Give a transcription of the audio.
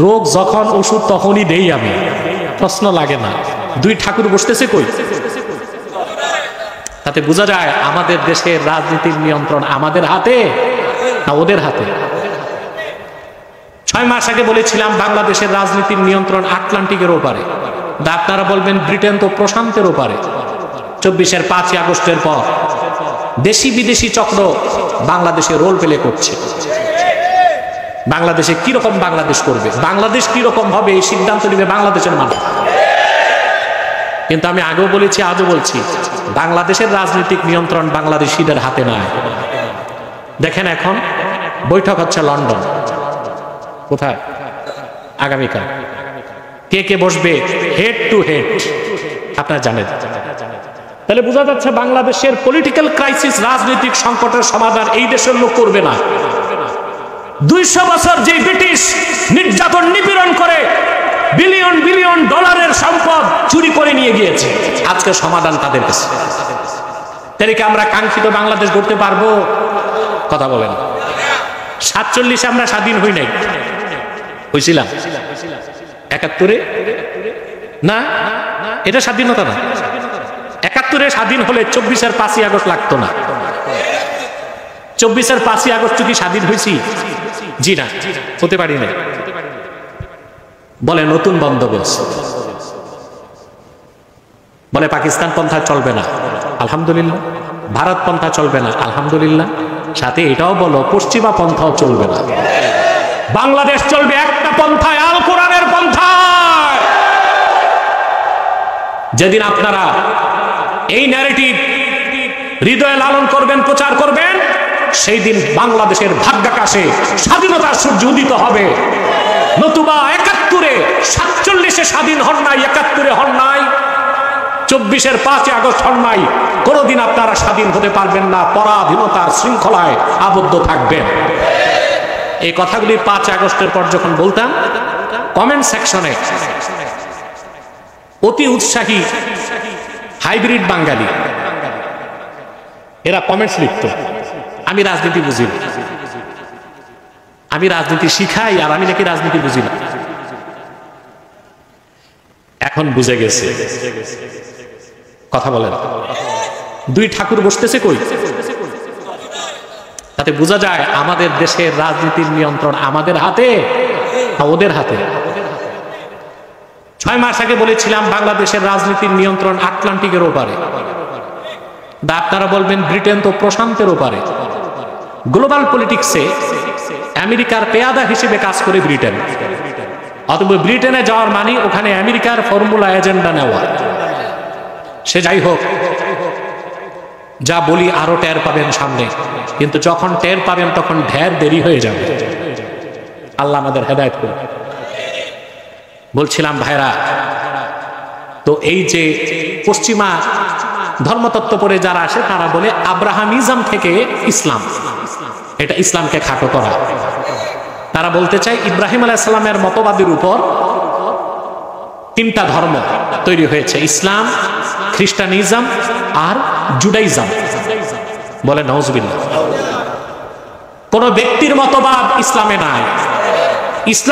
রোগ যখন ওষুধ তখনই দেই আমি, প্রশ্ন লাগে না। দুই ঠাকুর বসতেছে কই? তাতে বোঝা যায় আমাদের দেশের রাজনীতির নিয়ন্ত্রণ আমাদের হাতে না ওদের হাতে। 6 মাস আগে বলেছিলাম বাংলাদেশের রাজনীতির নিয়ন্ত্রণ আটলান্টিকের ওপারে। আপনারা বলবেন ব্রিটেন তো প্রশান্তের ওপারে। 24-এর 5ই আগস্টের পর দেশি বিদেশি চক্র বাংলাদেশে রোল প্লে করছে। বাংলাদেশে কিরকম বাংলাদেশ করবে, বাংলাদেশ কিরকম হবে এই সিদ্ধান্ত নেবে বাংলাদেশের মানুষ। কিন্তু আমি আগেও বলেছি, আজও বলছি, বাংলাদেশের রাজনৈতিক নিয়ন্ত্রণ বাংলাদেশিদের হাতে নয়। দেখেন এখন বৈঠক হচ্ছে লন্ডন, কোথায়? আগামীকাল। কে কে বসবে? হেড টু হেড, আপনারা জানেন। তাহলে বোঝা যাচ্ছে বাংলাদেশের পলিটিক্যাল ক্রাইসিস, রাজনৈতিক সংকটের সমাধান এই দেশের লোক করবে না। 200 বছর যে ব্রিটিশ নির্যাতন নিপীড়ন করে বিলিয়ন বিলিয়ন ডলারের সম্পদ চুরি করে নিয়ে গিয়েছে, আজকে সমাধান তাদের কাছে। তাহলে কি আমরা কাঙ্ক্ষিত বাংলাদেশ গড়তে পারবো? কথা বলেন। 47-এ আমরা স্বাধীন হই নাই, হয়েছিলাম 71-এ না, এটা স্বাধীনতা না। 71-এ স্বাধীন হলে 24-এর 5ই আগস্ট লাগতো না। 24-এর 5ই আগস্ট কি স্বাধীন হয়েছি? জি না, হতে পারি না। বলে নতুন বন্দোবস্ত, বলে পাকিস্তান পন্থা চলবে না, আলহামদুলিল্লাহ। ভারত পন্থা চলবে না, আলহামদুলিল্লাহ। সাথে এটাও বলো পশ্চিমা পন্থাও চলবে না, বাংলাদেশ চলবে একটা পন্থায়, আল কোরআনের পন্থায়। যেদিন আপনারা এই ন্যারেটিভ হৃদয়ে লালন করবেন, প্রচার করবেন, সেই দিন বাংলাদেশের ভাগ্যাকাশে স্বাধীনতার সূর্য উদিত হবে। নতুবা 71-এ 47-এ স্বাধীন হন নাই, 71-এ হন নাই, 24-এর 5ই আগস্ট হন নাই, কোনদিন আপনারা স্বাধীন হতে পারবেন না, পরাধীনতার শৃঙ্খলায় আবদ্ধ থাকবেন। এই কথাগুলি 5 আগস্টের পর যখন বলতাম, কমেন্ট সেকশনে অতি উৎসাহী হাইব্রিড বাঙালি এরা কমেন্টস লিখত, আমি রাজনীতি বুঝি না, আমি রাজনীতি শিখাই, আর আমি নাকি রাজনীতি বুঝি না। এখন বুঝে গেছে। কথা বলেন। দুই ঠাকুর বসতেছে কই? তাতে বোঝা যায় আমাদের দেশের রাজনীতির নিয়ন্ত্রণ আমাদের হাতে না ওদের হাতে। 6 মাস আগে বলেছিলাম বাংলাদেশের রাজনীতির নিয়ন্ত্রণ আটলান্টিকের ওপারে। আপনারা বলবেন ব্রিটেন তো প্রশান্তের ওপারে। গ্লোবাল পলিটিক্সে আমেরিকার পেয়াদা হিসেবে কাজ করে ব্রিটেন। অথবা ব্রিটেনে যাওয়ার মানে ওখানে আমেরিকার ফর্মুলা এজেন্ডা নেওয়া। সে যাই হোক, যা বলি আরো টের পাবেন সামনে, কিন্তু যখন টের পাবেন তখন ঢের দেরি হয়ে যাবে। আল্লাহ আমাদের হেদায়েত করুন। বলছিলাম ভাইরা, তো এই যে পশ্চিমা ধর্মতত্ত্ব পড়ে যারা আসে তারা বলে আব্রাহামিজম থেকে ইসলাম, এটা ইসলামকে খাটো করা। তারা বলতে চায় ইব্রাহিম আলাইহিস সালামের মতবাদের উপর 3টা ধর্ম তৈরি হয়েছে, ইসলাম, খ্রিস্টানিজম আর জুডাইজম। বলে নাউজুবিল্লাহ। কোন ব্যক্তির মতবাদ ইসলামে নাই। ইসলাম